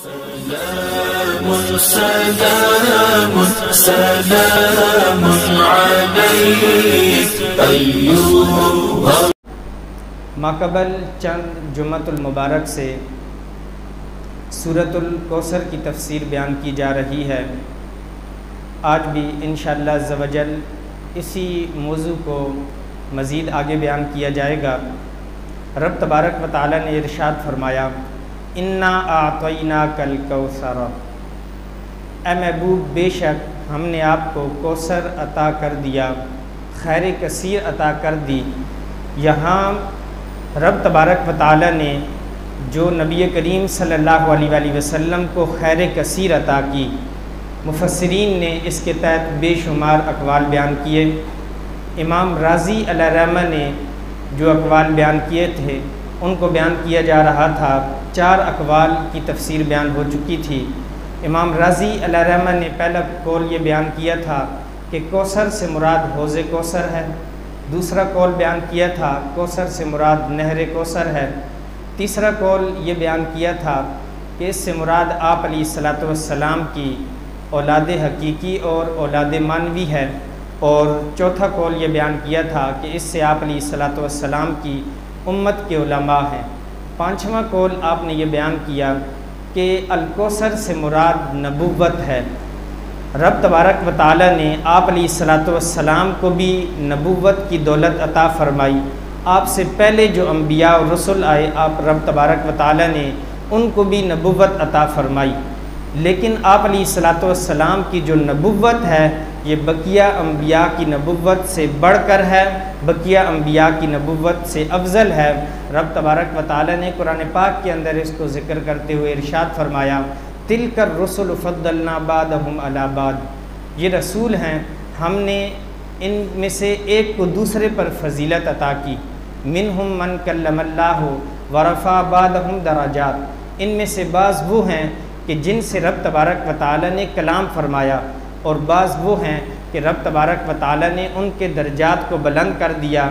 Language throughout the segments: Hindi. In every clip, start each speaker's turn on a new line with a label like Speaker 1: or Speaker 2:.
Speaker 1: सलामुन सलामुन सलामुन अलैक अय्युहा।
Speaker 2: माक़बल चंद जुम्मतुल मुबारक से सूरतुल कौसर की तफसीर बयान की जा रही है। आज भी इंशाअल्लाह अज़्ज़ व जल इसी मौजू को मज़ीद आगे बयान किया जाएगा। रब तबारक व तआला ने इरशाद फरमाया, इन्ना आतैना कल कौसर, ए महबूब बेशक हमने आपको कौसर अता कर दिया, खैर कसीर अता कर दी। यहाँ रब तबारक व तआला ने जो नबी करीम सल्लल्लाहु अलैहि वसल्लम को खैर कसीर अता की, मुफस्सिरीन ने इसके तहत बेशुमार अक़वाल बयान किए। इमाम राज़ी अलैहिर्रहमा ने जो अक़वाल बयान किए थे उनको बयान किया जा रहा था। 4 अक़वाल की तफसीर बयान हो चुकी थी। इमाम राज़ी अलैहिर्रहमा ने पहला कौल ये बयान किया था कि कौसर से मुराद हौज़े कौसर है। दूसरा कौल बयान किया था कौसर से मुराद नहर कौसर है। तीसरा कौल ये बयान किया था कि इससे मुराद आप अलैहिस्सलातु वस्सलाम की औलाद हकीकी और औलाद मानवी है। और चौथा कौल ये बयान किया था कि इससे आप अलैहिस्सलातु वस्सलाम की उम्मत के उलमा हैं। पाँचवा कौल आपने ये बयान किया कि अल-कौसर से मुराद नबुव्वत है। रब तबारक व तआला ने आप अलैहिस्सलातु वस्सलाम को भी नबुव्वत की दौलत अता फ़रमाई। आपसे पहले जो अम्बिया और रसूल आए, आप रब तबारक व तआला ने उनको भी नबुव्वत अता फ़रमाई। लेकिन आप अलैहिस्सलातु वस्सलाम की जो नबुव्वत है ये बकिया अम्बिया की नबुव्वत से बढ़कर है, बकिया अम्बिया की नबुव्वत से अफजल है। रब तबारक व तआला ने कुरान पाक के अंदर इसको ज़िक्र करते हुए इरशाद फरमाया, तिलकर रुसुल फद्दलना बादहुम अला बाद, ये रसूल हैं, हमने इनमें से एक को दूसरे पर फजीलत अता की। मिनहुम मन कल्लमल्लाहु व रफ़ा बादहुम दराजात, इनमें से बाज़ वो हैं कि जिनसे रब तबारक व तआला ने कलाम फरमाया, और बाज़ वो हैं कि रब तबारक व तआला ने उनके दर्जात को बुलंद कर दिया।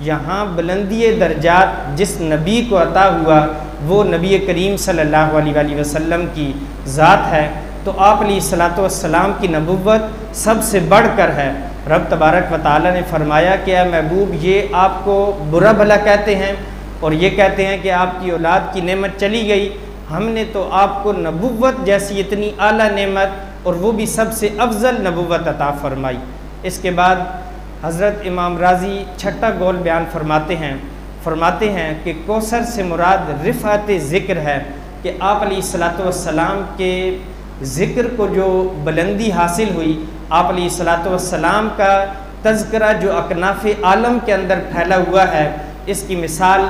Speaker 2: यहाँ बुलंदी दर्जात जिस नबी को अता हुआ वो नबी करीम सल्लल्लाहु अलैहि वसल्लम की ज़ात है। तो आप अलैहिस्सलातु वस्सलाम की नबुव्वत सबसे बढ़कर है। रब तबारक व तआला ने फरमाया कि महबूब ये आपको बुरा भला कहते हैं और ये कहते हैं कि आपकी औलाद की नेमत चली गई। हमने तो आपको नबुव्वत जैसी इतनी आला नेमत और वो भी सबसे अफजल नबुव्वत अता फ़रमाई। इसके बाद हज़रत इमाम राज़ी छठा कौल बयान फरमाते हैं कि कौसर से मुराद रिफ़अत ज़िक्र है कि आप अलैहिस्सलातु वस्सलाम के ज़िक्र को जो बुलंदी हासिल हुई, आप अलैहिस्सलातु वस्सलाम का तज़किरा जो अकनाफ़े आलम के अंदर फैला हुआ है, इसकी मिसाल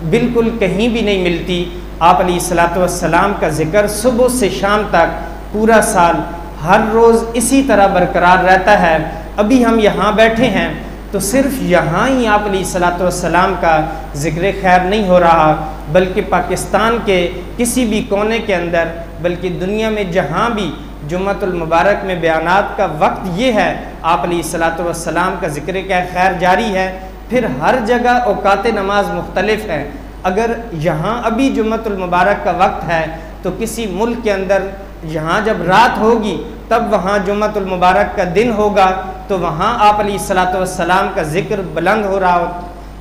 Speaker 2: बिल्कुल कहीं भी नहीं मिलती। आप अलैहिस्सलातु वस्सलाम का ज़िक्र सुबह से शाम तक पूरा साल हर रोज़ इसी तरह बरकरार रहता है। अभी हम यहाँ बैठे हैं तो सिर्फ़ यहाँ ही आप अलैहिस्सलातु वस्सलाम का ज़िक्र खैर नहीं हो रहा, बल्कि पाकिस्तान के किसी भी कोने के अंदर, बल्कि दुनिया में जहाँ भी जुम्मतुल मुबारक में बयानात का वक्त ये है, आप अलैहिस्सलातु वस्सलाम का ज़िक्र खैर जारी है। फिर हर जगह औकात नमाज मुख्तलिफ हैं। अगर यहाँ अभी जुम्मतुल मुबारक का वक्त है तो किसी मुल्क के अंदर यहाँ जब रात होगी तब वहाँ जुम्मतुल मुबारक का दिन होगा, तो वहाँ आप अलैहिस्सलातु वस्सलाम का ज़िक्र बुलंद हो रहा हो।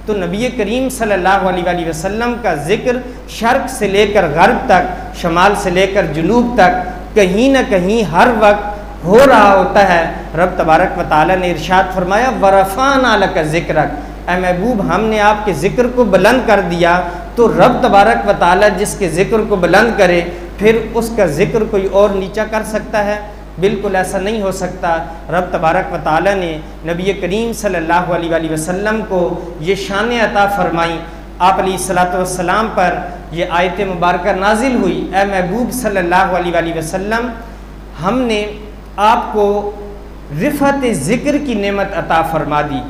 Speaker 2: तो नबी करीम सल्लल्लाहु अलैहि वसल्लम का ज़िक्र शर्क़ से लेकर गर्ब तक, शमाल से लेकर जुनूब तक, कहीं न कहीं हर वक्त हो रहा होता है। रब तबारक व तआला ने इरशाद फरमाया, वरफ़अना लका ज़िक्रक, ऐ महबूब हमने आपके ज़िक्र को बुलंद कर दिया। तो रब तबारक व तआला जिसके ज़िक्र को बुलंद करे फिर उसका ज़िक्र कोई और नीचा कर सकता है? बिल्कुल ऐसा नहीं हो सकता। रब तबारक व तआला ने नबी करीम सल्लल्लाहु अलैहि वसल्लम को ये शान अता फ़रमाई। आप अलैहिस्सलातु वस्सलाम पर ये आयत मुबारक नाजिल हुई, ए महबूब सल्लल्लाहु अलैहि वसल्लम हमने आपको रिफ़अत ज़िक्र की नेमत अता फ़रमा दी।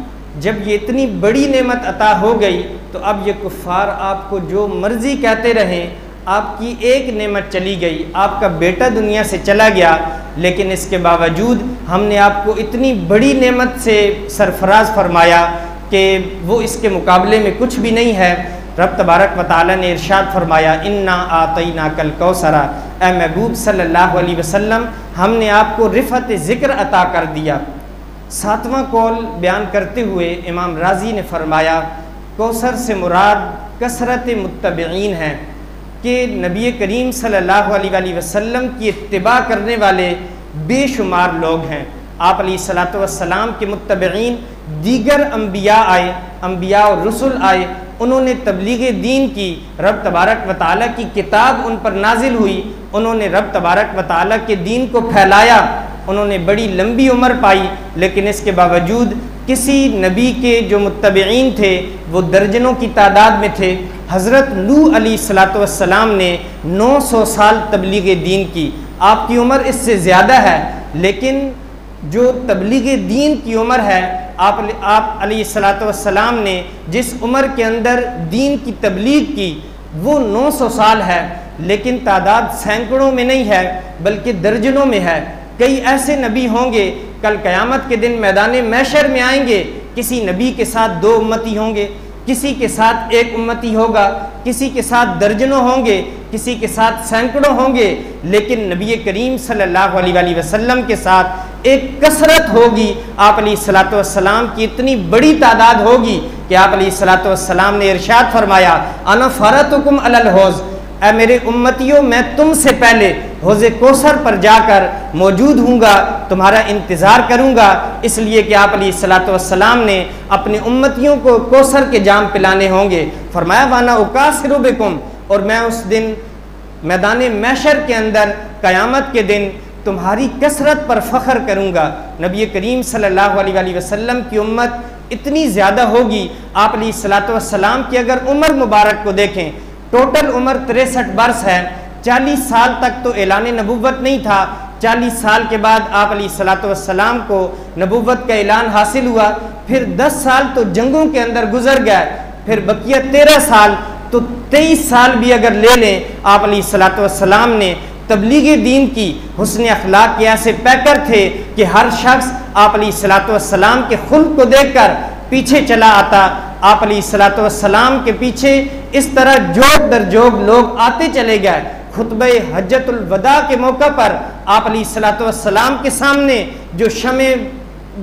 Speaker 2: जब ये इतनी बड़ी नेमत अता हो गई तो अब ये कुफ़ार आपको जो मर्ज़ी कहते रहें, आपकी एक नेमत चली गई, आपका बेटा दुनिया से चला गया, लेकिन इसके बावजूद हमने आपको इतनी बड़ी नेमत से सरफराज फरमाया कि वो इसके मुकाबले में कुछ भी नहीं है। रब तबारक व तआला ने इरशाद फरमाया, इन्ना आतईना कल कौसरा, ए महबूब सल्लल्लाहु अलैहि वसल्लम, हमने आपको रिफ़त ज़िक्र अता कर दिया। सातवां कौल बयान करते हुए इमाम राजी ने फरमाया, कौसर से मुराद कसरत मुत्तबईन है कि नबी करीम सल्लल्लाहु अलैहि वसल्लम की इत्तिबा करने वाले बेशुमार लोग हैं। आप अलैहिस्सलातु वस्सलाम के मुत्तबईन दीगर अम्बिया आए, अम्बिया और रसूल आए, उन्होंने तबलीग दीन की, रब तबारक व तआला की किताब उन पर नाजिल हुई, उन्होंने रब तबारक व तआला के दीन को फैलाया, उन्होंने बड़ी लंबी उम्र पाई, लेकिन इसके बावजूद किसी नबी के जो मुत्तबईन थे वो दर्जनों की तादाद में थे। हज़रत नूह अलैहिस्सलातु वस्सलाम ने 900 साल तबलीग दीन की, आपकी उम्र इससे ज़्यादा है, लेकिन जो तबलीग दीन की उम्र है, आप अलैहिस्सलातु वस्सलाम ने जिस उम्र के अंदर दीन की तबलीग की वो 900 साल है, लेकिन तादाद सैकड़ों में नहीं है बल्कि दर्जनों में है। कई ऐसे नबी होंगे कल क़यामत के दिन मैदान महशर में आएंगे, किसी नबी के साथ 2 उम्मती होंगे, किसी के साथ 1 उम्मती होगा, किसी के साथ दर्जनों होंगे, किसी के साथ सैकड़ों होंगे, लेकिन नबी करीम सल्लल्लाहु अलैहि वसल्लम के साथ एक कसरत होगी। आप अलैहिस्सलातु वस्सलाम की इतनी बड़ी तादाद होगी कि आप अलैहिस्सलातु वस्सलाम ने इरशाद फरमाया, अना फरतुकुम अलल हौज़, ऐ मेरे उम्मतियों, मैं तुमसे पहले हौज़े कौसर पर जाकर मौजूद हूँगा, तुम्हारा इंतज़ार करूँगा, इसलिए कि आप अलैहिस्सलातु वस्सलाम ने अपनी उम्मतियों को कौसर के जाम पिलाने होंगे। फरमाया, वाना उकासिरु बिकुम, और मैं उस दिन मैदान महशर के अंदर क़यामत के दिन तुम्हारी कसरत पर फ़ख्र करूँगा। नबी करीम सल्लल्लाहु अलैहि वसल्लम की उम्मत इतनी ज़्यादा होगी, आप अलैहिस्सलातु वस्सलाम की अगर उम्र मुबारक को देखें, टोटल उम्र 63 बरस है। 40 साल तक तो ऐलान नबुव्वत नहीं था, 40 साल के बाद आप अलैहिस्सलातु वस्सलाम को नबुव्वत का ऐलान हासिल हुआ, फिर 10 साल तो जंगों के अंदर गुजर गए, फिर बकिया 13 साल, तो 23 साल भी अगर ले लें, आप अलैहिस्सलातु वस्सलाम ने तबलीग दीन की, हुस्न अखलाक के ऐसे पैकर थे कि हर शख्स आप अलैहिस्सलातु वस्सलाम के खुल्क को देखकर पीछे चला आता। आप अलैहिस्सलातु वस्सलाम के पीछे इस तरह जोग दर जोग लोग आते चले गए। खुतबे हज्जतुल वदा के मौका पर आप अलैहिस्सलातु वस्सलाम के सामने जो शमे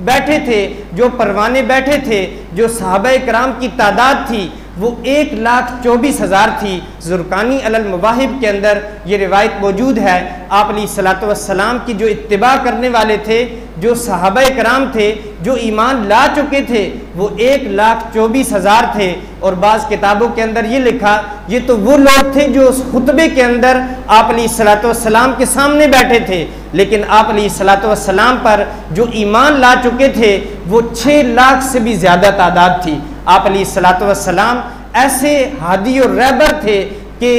Speaker 2: बैठे थे, जो परवाने बैठे थे, जो सहाबाए कराम की तादाद थी वो 1,24,000 थी। ज़ुरकानी अलल मवाहिब के अंदर ये रिवायत मौजूद है। आप अलैहिस्सलातु वस्सलाम की जो इत्तिबा करने वाले थे, जो सहाबाए कराम थे, जो ईमान ला चुके थे, वो 1,24,000 थे। और बाज़ किताबों के अंदर ये लिखा, ये तो वो लोग थे जो उस खुतबे के अंदर आप अलैहिस्सलातु वस्सलाम के सामने बैठे थे, लेकिन आप अलैहिस्सलातु वस्सलाम पर जो ईमान ला चुके थे वो 6 लाख से भी ज़्यादा तादाद थी। आप अलैहिस्सलातु वस्सलाम ऐसे हादी और रहबर थे कि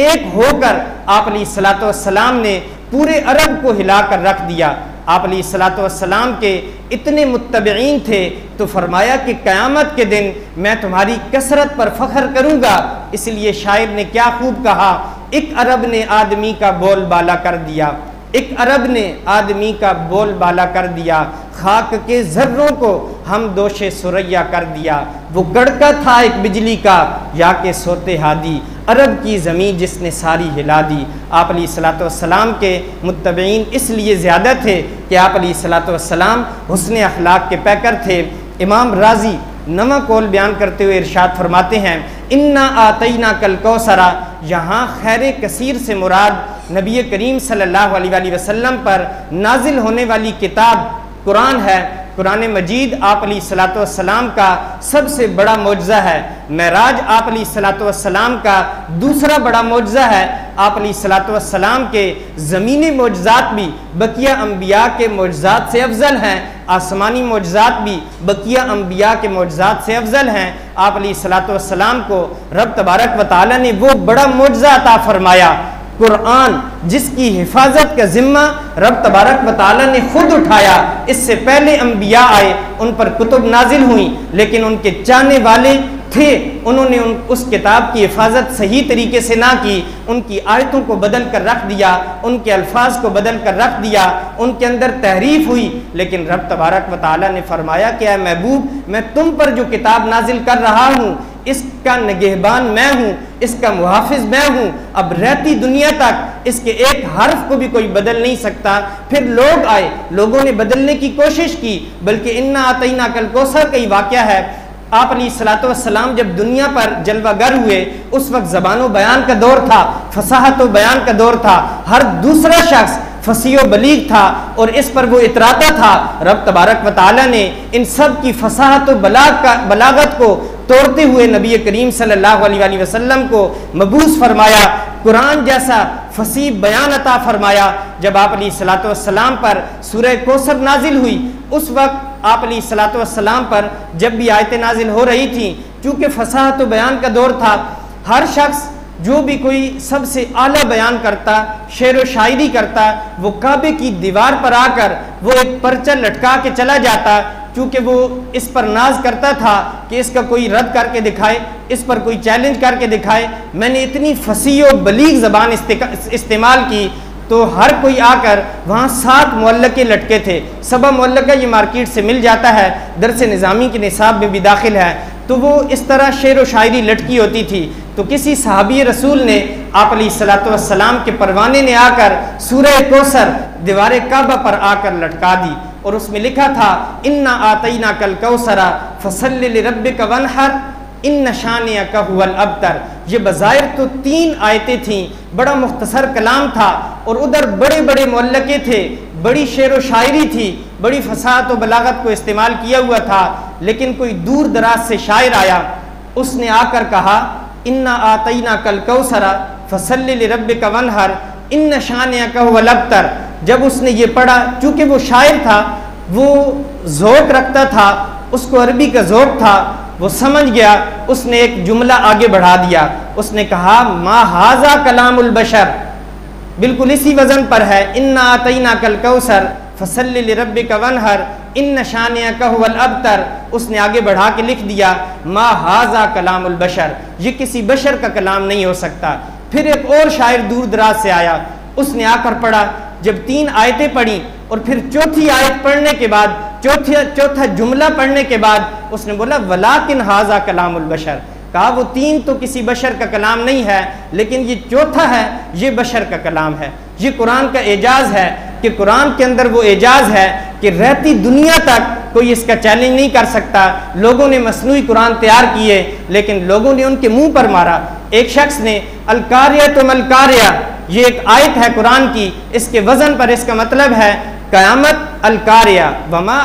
Speaker 2: एक होकर आप अलैहिस्सलातु वस्सलाम ने पूरे अरब को हिलाकर रख दिया। आप अलैहिस्सलातु वस्सलाम के इतने मुत्तबईन थे तो फरमाया कि क़यामत के दिन मैं तुम्हारी कसरत पर फ़ख्र करूँगा। इसलिए शायर ने क्या खूब कहा, एक अरब ने आदमी का बोल बाला कर दिया, एक अरब ने आदमी का बोल बाला कर दिया, खाक के ज़र्रों को हम दोषे सुरैया कर दिया। वो गड़का था एक बिजली का, या के सोते हादी, अरब की ज़मीन जिसने सारी हिला दी। आप अलैहिस्सलातु वस्सलाम के मुत्तबईन इसलिए ज़्यादा थे कि आप अलैहिस्सलातु वस्सलाम हुस्न अखलाक के पैकर थे। इमाम राजी नवा कौल बयान करते हुए इरशाद फरमाते हैं, इन्ना आतईना कल कौसरा, यहाँ खैर कसीर से मुराद नबी करीम सल्लल्लाहु अलैहि वसल्लम पर नाजिल होने वाली किताब कुरान है। कुरान मजीद आप अलैहिस्सलातु वस्सलाम का सबसे बड़ा मौजज़ा है। मेराज आप अलैहिस्सलातु वस्सलाम का दूसरा बड़ा मौजज़ा है। आप अलैहिस्सलातु वस्सलाम के ज़मीनी मौजज़ात भी बकिया अम्बिया के मौजज़ात से अफजल हैं, आसमानी मौजज़ात भी बकिया अम्बिया के मौजज़ात से अफजल हैं। आप अलैहिस्सलातु वस्सलाम को रब तबारक व तआला ने वो बड़ा मौजज़ा अता फरमाया, कुरान, जिसकी हिफाजत का जिम्मा रब तबारक व तआला ने खुद उठाया। इससे पहले अम्बिया आए, उन पर कुतुब नाजिल हुई, लेकिन उनके चाहने वाले थे उन्होंने उस किताब की हिफाजत सही तरीके से ना की, उनकी आयतों को बदल कर रख दिया, उनके अल्फाज को बदल कर रख दिया, उनके अंदर तहरीफ हुई। लेकिन रब तबारक व तआला ने फरमाया कि ऐ महबूब, मैं तुम पर जो किताब नाजिल कर रहा हूँ इसका निगहबान मैं हूँ, इसका मुहाफिज मैं हूँ। अब रहती दुनिया तक इसके एक हर्फ को भी कोई बदल नहीं सकता। फिर लोग आए, लोगों ने बदलने की कोशिश की, बल्कि इन्ना आतईना कल कौसर का ही वाक़या है। आप अलैहिस्सलाम जब दुनिया पर जलवागर हुए उस वक्त ज़बानो बयान का दौर था, फसाहत बयान का दौर था, हर दूसरा शख्स फसीह बलीग था और इस पर वो इतराता था। रब तबारक व तआला ने इन सब की फसाहत बलागत को तोड़ते हुए नबी करीम सल्लल्लाहु अलैहि वसल्लम को मबूस फरमाया, कुरान जैसा फसीह बयान अता फरमाया। जब आप अलैहिस्सलाम पर सूरह कौसर नाजिल हुई, उस वक्त आप अलैहिस्सलाम पर जब भी आयतें नाजिल हो रही थी, चूँकि फसाहत बयान का दौर था, हर शख्स जो भी कोई सबसे आला बयान करता, शेर व शायरी करता, वो काबे की दीवार पर आकर वो एक पर्चा लटका के चला जाता, चूँकि वो इस पर नाज करता था कि इसका कोई रद्द करके दिखाए, इस पर कोई चैलेंज करके दिखाए। मैंने इतनी फसीह व बलीग ज़बान इस्तेमाल की तो हर कोई आकर वहाँ 7 मुअल्लके लटके थे। सबा मुअल्लका ये मार्केट से मिल जाता है, दरस निज़ामी के निसाब में भी दाखिल है। तो वो इस तरह शेर व शायरी लटकी होती थी। तो किसी सहाबी रसूल ने आप अलैहिस्सलाम के परवाने ने आकर सूरह कौसर दीवार काबा पर आकर लटका दी और उसमें लिखा था, इन्ना आतईना कल कौसरा फसल्लि लिरब्बिका वनहर इन शानियका हुवल अबतर। ये बज़ाहिर तो 3 आयतें थीं, बड़ा मुख्तसर कलाम था और उधर बड़े बड़े मुअल्लके थे, बड़ी शेर व शायरी थी, बड़ी फसाहत व बलागत को इस्तेमाल किया हुआ था। लेकिन कोई दूर दराज से शायर आया, उसने आकर कहा, इन्ना आतईना कल कौसरा फसल्लि लिरब्बिका वनहर इन शानियका हुवल अबतर। जब उसने ये पढ़ा, चूँकि वो शायर था, वो ज़ौक़ रखता था, उसको अरबी का ज़ौक़ था, वो समझ गया, उसने एक जुमला आगे बढ़ा दिया। उसने कहा, मा हाजा कलामुल बशर, बिल्कुल इसी वज़न पर है, इन्ना आतईना कल कौसर फसल्लि लिरब्बिका वनहर इन शानियका हुवल अबतर। उसने आगे बढ़ा के लिख दिया, मा हाजा कलामुल बशर, ये किसी बशर का कलाम नहीं हो सकता। फिर एक और शायर दूर दराज से आया, उसने आकर पढ़ा। जब 3 आयतें पढ़ी और फिर चौथी आयत पढ़ने के बाद, चौथा जुमला पढ़ने के बाद उसने बोला, वलाकिन हाजा कलामुल बशर। कहा वो 3 तो किसी बशर का कलाम नहीं है, लेकिन ये चौथा है, ये बशर का कलाम है। ये कुरान का एजाज़ है कि कुरान के अंदर वो एजाज़ है कि रहती दुनिया तक कोई इसका चैलेंज नहीं कर सकता। लोगों ने मसनूई कुरान तैयार किए, लेकिन लोगों ने उनके मुंह पर मारा। एक शख्स ने अलकारिया तो मलकारिया, ये एक आयत है कुरान की, इसके वज़न पर इसका मतलब है क़यामत अलकारिया, वमा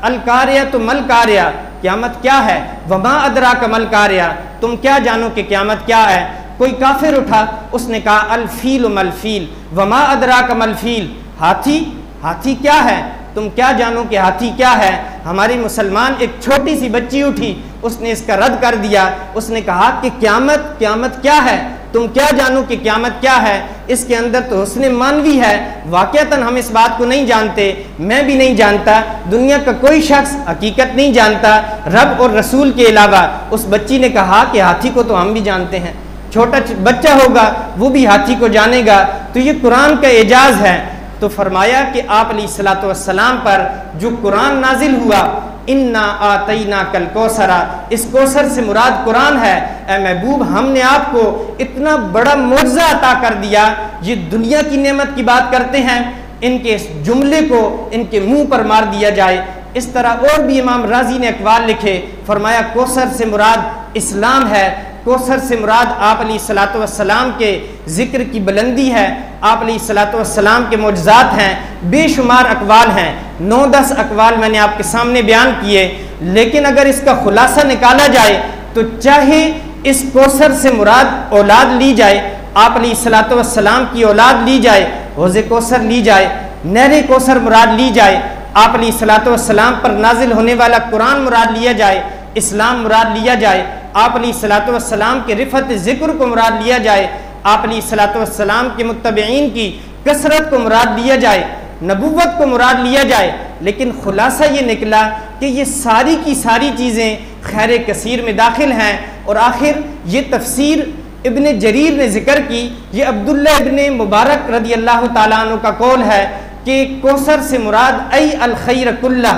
Speaker 2: अलकारिया तो मलकारिया, क़यामत क्या है, वमा अदरा का मलकारिया, तुम क्या जानो कि क़यामत क्या है। कोई काफिर उठा, उसने कहा अलफील मलफील, वमा अदरा का मलफील, हाथी, हाथी क्या है, तुम क्या जानो कि हाथी क्या है। हमारी मुसलमान एक छोटी सी बच्ची उठी, उसने इसका रद्द कर दिया। उसने कहा कि क़यामत, क़यामत क्या है, तुम क्या जानो कि क़यामत क्या है। इसके अंदर तो हुस्न मानवी है, वाक़तन हम इस बात को नहीं जानते, मैं भी नहीं जानता, दुनिया का कोई शख्स हकीकत नहीं जानता रब और रसूल के अलावा। उस बच्ची ने कहा कि हाथी को तो हम भी जानते हैं, छोटा बच्चा होगा वो भी हाथी को जानेगा। तो ये कुरान का एजाज़ है। तो फरमाया कि आप अलैहिस्सलाम पर जो कुरान नाजिल हुआ, इन्ना आतईना कल कौसरा, इस कौसर से मुराद कुरान है। ए महबूब, हमने आपको इतना बड़ा मुआज़ा अता कर दिया। ये दुनिया की नेमत की बात करते हैं, इनके इस जुमले को इनके मुंह पर मार दिया जाए। इस तरह और भी इमाम राजी ने अक़वाल लिखे, फरमाया कौसर से मुराद इस्लाम है, कौसर से मुराद आप अलैहिस्सलाम के ज़िक्र की बुलंदी है, आप अलैहिस्सलाम के मौजज़ात हैं। बेशुमार अक़वाल हैं, 9-10 अक़वाल मैंने आपके सामने बयान किए। लेकिन अगर इसका खुलासा निकाला जाए तो चाहे इस कौसर से मुराद औलाद ली जाए, आप अलैहिस्सलाम की औलाद ली जाए, हौज़े कौसर ली जाए, नहर कौसर मुराद ली जाए, आप अलैहिस्सलाम पर नाजिल होने वाला कुरान मुराद लिया जाए, इस्लाम मुराद लिया जाए, आप अलैहिस्सलाम के रिफ़त ज़िक्र को मुराद लिया जाए, आप अलैहिस्सलाम के मुत्तबईन की कसरत को मुराद लिया जाए, नबुव्वत को मुराद लिया जाए। लेकिन खुलासा ये निकला कि ये सारी की सारी चीज़ें खैर कसीर में दाखिल हैं और आखिर ये तफसीर इब्न जरीर ने जिक्र की, ये अब्दुल्ला इब्न मुबारक रदी अल्लाह ताला अन्हु का कौल है कि कौसर से मुराद ऐ अल खैर कुल्ला,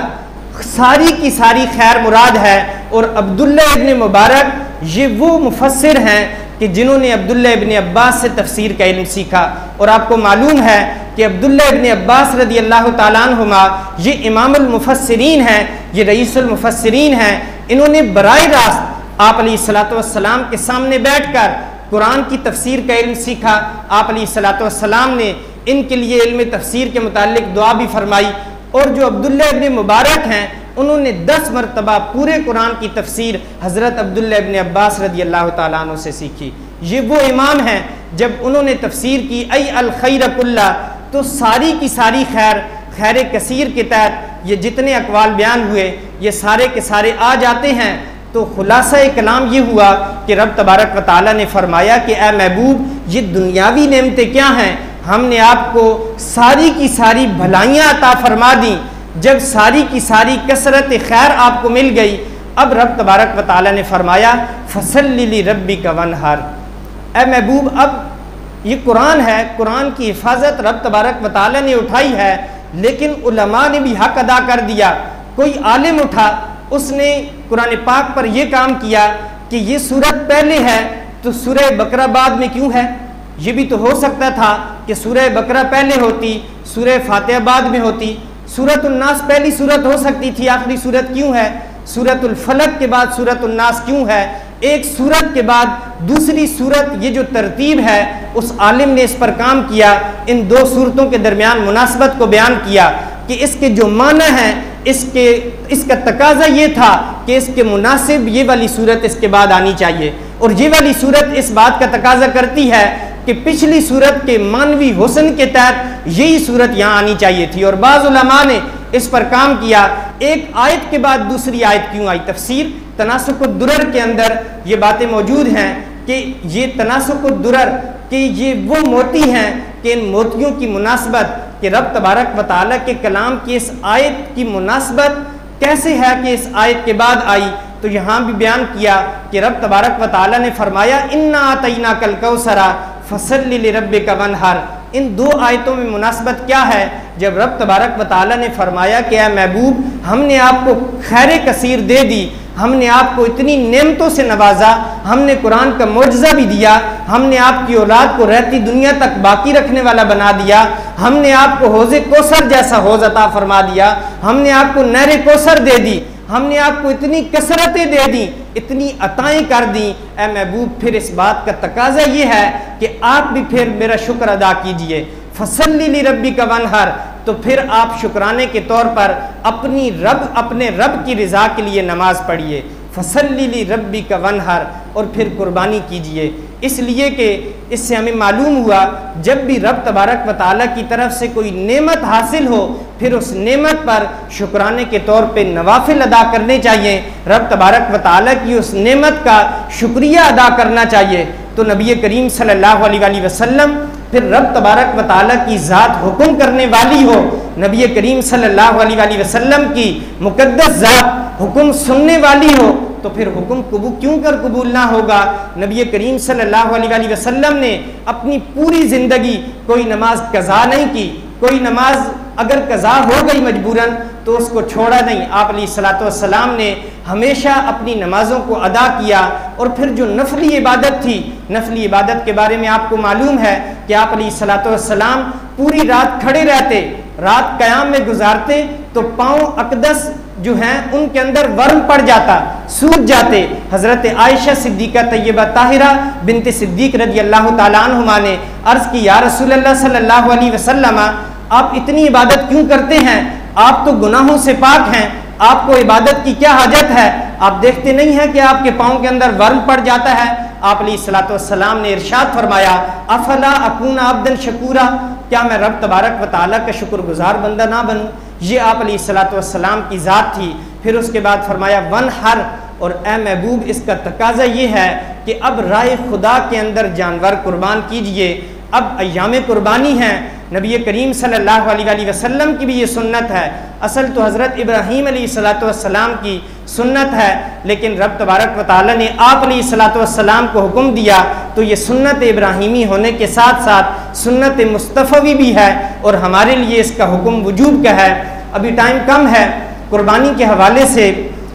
Speaker 2: सारी की सारी खैर मुराद है। और अब्दुल्ला इब्न मुबारक ये वो मुफस्सिर हैं कि जिन्होंने अब्दुल्ला इब्न अब्बास से तफसीर का इल्म सीखा। और आपको मालूम है कि अब्दुल्ला इब्न अब्बास रदी अल्लाह ताला अन्हुमा ये इमामुल मुफस्सिरीन हैं, ये रईसुल मुफस्सिरीन हैं। इन्होंने बराए रास्त आप अलैहिस्सलातु वस्सलाम के सामने बैठकर कुरान की तफसीर का इल्म सीखा। आप अलैहिस्सलातु वस्सलाम ने इनके लिए इल्म तफसीर के मुतालिक दुआ भी फरमाई। और जो अब्दुल्ला इब्न मुबारक हैं उन्होंने 10 मरतबा पूरे कुरान की तफसीर हज़रत अब्दुल्ला इब्न अब्बास रदी अल्लाह ताला अन्हु से सीखी। ये वो इमाम हैं, जब उन्होंने तफसीर की ऐ अल खैर कुल्ला, तो सारी की सारी खैर कसीर के तहत ये जितने अकवाल बयान हुए ये सारे के सारे आ जाते हैं। तो खुलासा कलाम ये हुआ कि रब तबारक व तआला ने फरमाया कि ए महबूब, ये दुनियावी नेमतें क्या हैं, हमने आपको सारी की सारी भलाइयाँ अता फरमा दी। जब सारी की सारी कसरत खैर आपको मिल गई, अब रब तबारक व तआला ने फरमाया फसल्लि लिरब्बिका वनहर। ए महबूब, अब ये कुरान है, कुरान की हिफाजत रब तबारक व तआला ने उठाई है, लेकिन उलमा ने भी हक अदा कर दिया। कोई आलिम उठा, उसने कुरान पाक पर यह काम किया कि ये सूरत पहले है तो सूरह बकरा बाद में क्यों है। ये भी तो हो सकता था कि सूरह बकरा पहले होती, सूरह फातिहा बाद में होती। सूरतुल नास पहली सूरत हो सकती थी, आखिरी सूरत क्यों है। सूरतुल फलक के बाद सूरतुल नास क्यों है। एक सूरत के बाद दूसरी सूरत, ये जो तरतीब है उस आलिम ने इस पर काम किया, इन दो सूरतों के दरमियान मुनासबत को बयान किया कि इसके जो माना है इसका तकाजा ये था कि इसके मुनासिब ये वाली सूरत इसके बाद आनी चाहिए। और ये वाली सूरत इस बात का तकाजा करती है कि पिछली सूरत के मानवी हुस्न के तहत यही सूरत यहाँ आनी चाहिए थी। और बाज़ उलमा ने इस पर काम किया, एक आयत के बाद दूसरी आयत क्यों आई। तफसीर तनासुकुद्दुरर के अंदर ये बातें मौजूद हैं कि ये तनासुकुद्दुरर कि ये वो मोती हैं कि इन मोतियों की मुनासबत कि रब तबारक व तआला के कलाम की इस आयत की मुनासबत कैसे है कि इस आयत के बाद आई। तो यहाँ भी बयान किया कि रब तबारक व तआला ने फरमाया इन्ना आतैनाकल कौसरा फसल्लि लिरब्बिका वनहर। इन दो आयतों में मुनासबत क्या है। जब रब तबारक व तआला ने फरमाया कि ऐ महबूब, हमने आपको खैर कसीर दे दी, हमने आपको इतनी नेमतों से नवाजा, हमने कुरान का मोजज़ा भी दिया, हमने आपकी औलाद को रहती दुनिया तक बाकी रखने वाला बना दिया, हमने आपको हौज़े कौसर जैसा हौज़ अता फरमा दिया, हमने आपको नहरे कौसर दे दी, हमने आपको इतनी कसरतें दे दी, इतनी अताएँ कर दी। ए महबूब, फिर इस बात का तकाजा ये है कि आप भी फिर मेरा शुक्र अदा कीजिए। फसल्लि लिरब्बिका वनहर, तो फिर आप शुक्राने के तौर पर अपने रब की रज़ा के लिए नमाज पढ़िए। फसल्लि लिरब्बिका वनहर, और फिर कुर्बानी कीजिए। इसलिए कि इससे हमें मालूम हुआ जब भी रब तबारक व तआला की तरफ से कोई नेमत हासिल हो, फिर उस नेमत पर शुक्राने के तौर पे नवाफिल अदा करने चाहिए, रब तबारक व तआला की उस नेमत का शुक्रिया अदा करना चाहिए। तो नबी करीम सल्लल्लाहु अलैहि वसल्लम, फिर रब तबारक व तआला की ज़ात हुक्म करने वाली हो, नबी करीम सल्लल्लाहु अलैहि वसल्लम की मुकद्दस ज़ात हुक्म सुनने वाली हो, तो फिर हुक्म कबूल ना होगा। नबी करीम सल्लल्लाहु अलैहि वसल्लम ने अपनी पूरी ज़िंदगी कोई नमाज कज़ा नहीं की। कोई नमाज अगर कज़ा हो गई मजबूरन तो उसको छोड़ा नहीं। आप अलैहिस्सलातु वस्सलाम ने हमेशा अपनी नमाज़ों को अदा किया। और फिर जो नफली इबादत थी, नफली इबादत के बारे में आपको मालूम है कि आप अलैहिस्सलातु वस्सलाम पूरी रात खड़े रहते, रात क़याम में गुजारते, तो पाँव अक़दस जो हैं उनके अंदर वर्म पड़ जाता, सूज जाते। हज़रत आयशा सिद्दीक़ा तय्यबा ताहिरा बिन्त सिद्दीक़ रज़ी अल्लाह ताला अन्हुमा ने अर्ज़ की, या रसूलल्लाह सल्लल्लाहु अलैहि वसल्लम, आप इतनी इबादत क्यों करते हैं, आप तो गुनाहों से पाक हैं, आपको इबादत की क्या हाजत है, आप देखते नहीं हैं कि आपके पाँव के अंदर वर्म पड़ जाता है। आप अलैहिस्सलातु वस्सलाम ने इरशाद फरमाया, अफला अकूना अब्दन शकूरा, क्या मैं रब तबारक व तआला का शुक्रगुजार बंदा ना बनूं। ये आप अलैहिस्सलातु वस्सलाम की ज़ात थी। फिर उसके बाद फरमाया वनहर, और ए महबूब, इसका तकाजा ये है कि अब राय खुदा के अंदर जानवर कुर्बान कीजिए। अब अय्याम कुर्बानी हैं, नबी करीम सल्लल्लाहु अलैहि वसल्लम की भी ये सुन्नत है। असल तो हज़रत इब्राहीम अलैहिस्सलातु वस्सलाम की सुन्नत है, लेकिन रब तबारक व तआला ने आप अलैहिस्सलातु वस्सलाम को हुक्म दिया तो ये सुन्नत इब्राहीमी होने के साथ साथ सुन्नत मुस्तफ़वी भी है और हमारे लिए इसका हुक्म वजूब का है। अभी टाइम कम है, कुर्बानी के हवाले से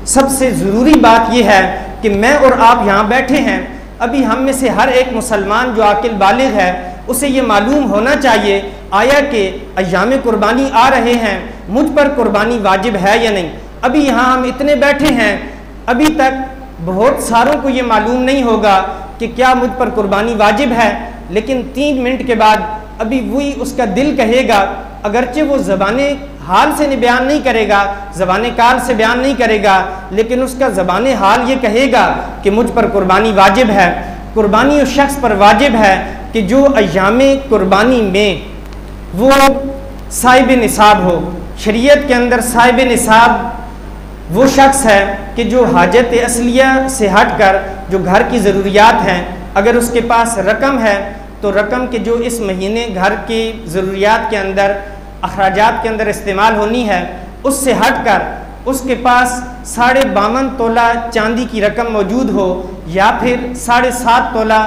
Speaker 2: सबसे ज़रूरी बात यह है कि मैं और आप यहाँ बैठे हैं, अभी हम में से हर एक मुसलमान जो आकिल बालिग है उसे ये मालूम होना चाहिए आया कि अय्याम कुर्बानी आ रहे हैं, मुझ पर कुर्बानी वाजिब है या नहीं। अभी यहाँ हम इतने बैठे हैं, अभी तक बहुत सारों को ये मालूम नहीं होगा कि क्या मुझ पर कुर्बानी वाजिब है, लेकिन 3 मिनट के बाद अभी वही उसका दिल कहेगा, अगरचे वो ज़बाने हाल से बयान नहीं करेगा, ज़बाने काल से बयान नहीं करेगा, लेकिन उसका ज़बाने हाल ये कहेगा कि मुझ पर कुर्बानी वाजिब है। कुर्बानी उस शख्स पर वाजिब है कि जो अय्यामे कुर्बानी में वो साहिब निसाब हो। शरीयत के अंदर साहिब निसाब वो शख्स है कि जो हाजत असलिया से हट कर जो घर की ज़रूरियात हैं, अगर उसके पास रकम है तो रकम के जो इस महीने घर की ज़रूरियात के अंदर अखराजात के अंदर इस्तेमाल होनी है, उससे हट कर उसके पास 52.5 तोला चांदी की रकम मौजूद हो या फिर 7.5 तोला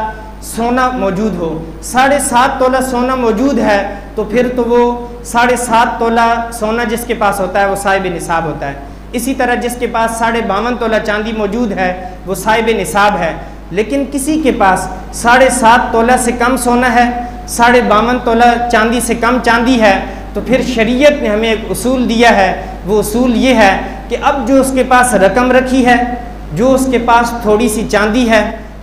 Speaker 2: सोना मौजूद हो। 7.5 तोला सोना मौजूद है तो फिर तो वो 7.5 तोला सोना जिसके पास होता है वो साहिब निसाब होता है। इसी तरह जिसके पास 52.5 तोला चांदी मौजूद है वो साहिब निसाब है। लेकिन किसी के पास 7.5 तोला से कम सोना है, 52.5 तोला चांदी से कम चांदी है, तो फिर शरीयत ने हमें एक उसूल दिया है। वो उसूल ये है कि अब जो उसके पास रकम रखी है, जो उसके पास थोड़ी सी चांदी है,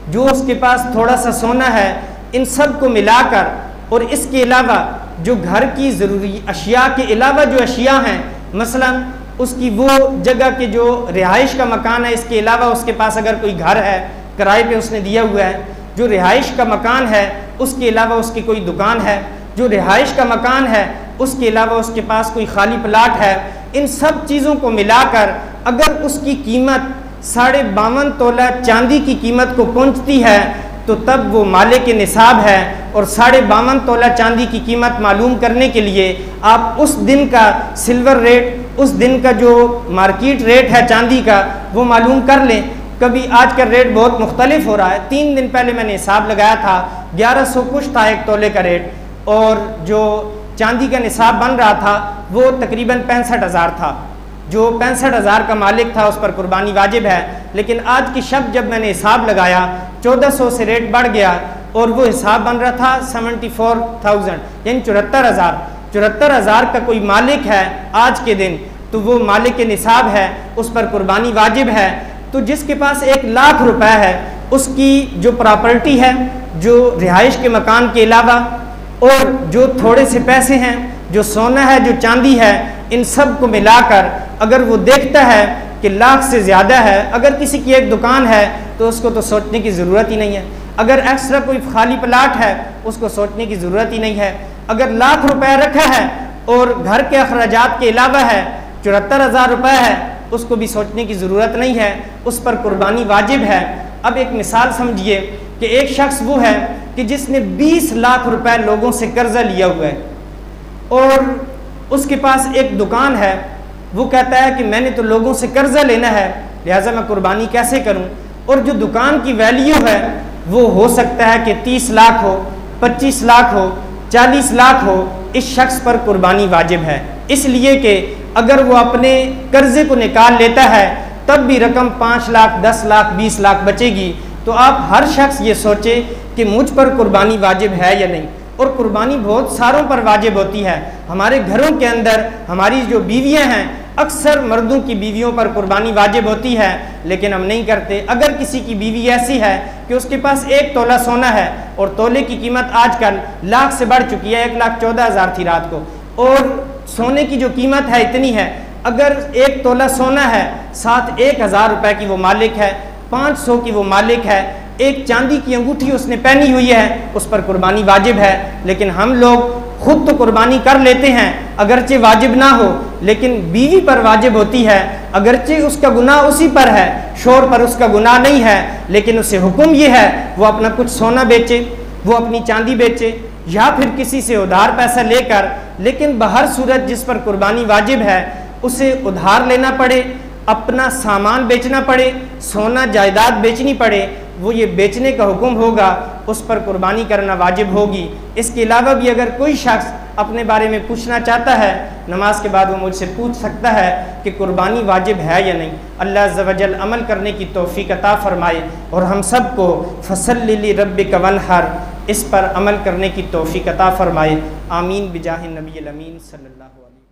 Speaker 2: जो उसके पास थोड़ा सा सोना है, इन सब को मिलाकर और इसके अलावा जो घर की ज़रूरी अशिया के अलावा जो अशिया हैं, मसलन उसकी वो जगह के जो रिहाइश का मकान है, इसके अलावा उसके पास अगर कोई घर है किराए पे उसने दिया हुआ है, जो रिहाइश का मकान है उसके अलावा उसकी कोई दुकान है, जो रिहाइश का मकान है उसके अलावा उसके पास कोई खाली प्लाट है, इन सब चीज़ों को मिलाकर अगर उसकी कीमत 52.5 तोला चांदी की कीमत को पहुंचती है तो तब वो मालिक निसाब है। और 52.5 तोला चांदी की कीमत मालूम करने के लिए आप उस दिन का सिल्वर रेट, उस दिन का जो मार्केट रेट है चांदी का, वो मालूम कर लें। कभी आज का रेट बहुत मुख्तलिफ हो रहा है। 3 दिन पहले मैंने हिसाब लगाया था, 1100 कुछ था 1 तोले का रेट, और जो चांदी का निसाब बन रहा था वो तकरीबन 65,000 था। जो 65,000 का मालिक था उस पर कुर्बानी वाजिब है। लेकिन आज की शब जब मैंने हिसाब लगाया 1400 से रेट बढ़ गया और वो हिसाब बन रहा था 74,000, यानी 74,000 का कोई मालिक है आज के दिन, तो वो मालिक निसाब है, उस पर कुर्बानी वाजिब है। तो जिसके पास 1 लाख रुपए है, उसकी जो प्रॉपर्टी है, जो रिहाइश के मकान के अलावा और जो थोड़े से पैसे हैं, जो सोना है, जो चांदी है, इन सब को मिलाकर अगर वो देखता है कि लाख से ज़्यादा है, अगर किसी की एक दुकान है तो उसको तो सोचने की ज़रूरत ही नहीं है। अगर एक्स्ट्रा कोई खाली प्लाट है उसको सोचने की ज़रूरत ही नहीं है। अगर लाख रुपए रखा है और घर के अखराजात के अलावा है 74,000 रुपये है, उसको भी सोचने की ज़रूरत नहीं है, उस पर कुर्बानी वाजिब है। अब एक मिसाल समझिए कि एक शख्स वो है कि जिसने 20 लाख रुपए लोगों से कर्जा लिया हुआ है और उसके पास एक दुकान है। वो कहता है कि मैंने तो लोगों से कर्जा लेना है, लिहाजा मैं कुर्बानी कैसे करूं। और जो दुकान की वैल्यू है वो हो सकता है कि 30 लाख हो, 25 लाख हो, 40 लाख हो। इस शख्स पर कुर्बानी वाजिब है, इसलिए कि अगर वो अपने कर्जे को निकाल लेता है तब भी रकम 5 लाख, 10 लाख, 20 लाख बचेगी। तो आप हर शख्स ये सोचे कि मुझ पर कुर्बानी वाजिब है या नहीं। और कुर्बानी बहुत सारों पर वाजिब होती है। हमारे घरों के अंदर हमारी जो बीवियां हैं, अक्सर मर्दों की बीवियों पर कुर्बानी वाजिब होती है, लेकिन हम नहीं करते। अगर किसी की बीवी ऐसी है कि उसके पास 1 तोला सोना है और तोले की कीमत आजकल लाख से बढ़ चुकी है, 1,14,000 थी रात को, और सोने की जो कीमत है इतनी है, अगर 1 तोला सोना है, साथ 1,000 रुपये की वो मालिक है, 500 की वो मालिक है, एक चांदी की अंगूठी उसने पहनी हुई है, उस पर कुर्बानी वाजिब है। लेकिन हम लोग खुद तो कुर्बानी कर लेते हैं, अगरचे वाजिब ना हो, लेकिन बीवी पर वाजिब होती है। अगरचे उसका गुनाह उसी पर है, शोहर पर उसका गुनाह नहीं है, लेकिन उसे हुक्म ये है वो अपना कुछ सोना बेचे, वो अपनी चांदी बेचे या फिर किसी से उधार पैसा लेकर, लेकिन बहर सूरत जिस पर कुर्बानी वाजिब है उसे उधार लेना पड़े, अपना सामान बेचना पड़े, सोना जायदाद बेचनी पड़े, वो ये बेचने का हुक्म होगा, उस पर कुर्बानी करना वाजिब होगी। इसके अलावा भी अगर कोई शख्स अपने बारे में पूछना चाहता है, नमाज के बाद वो मुझसे पूछ सकता है कि कुर्बानी वाजिब है या नहीं। अल्लाह अज़्ज़ व जल अमल करने की तौफ़ीक़ अता फ़रमाए और हम सब को फ़सल्लि लिरब्बिक वन्हर इस पर अमल करने की तौफ़ीक़ अता फ़रमाए। आमीन बिजाहि नबी अमीन सल्लल्लाहु अलैहि वसल्लम।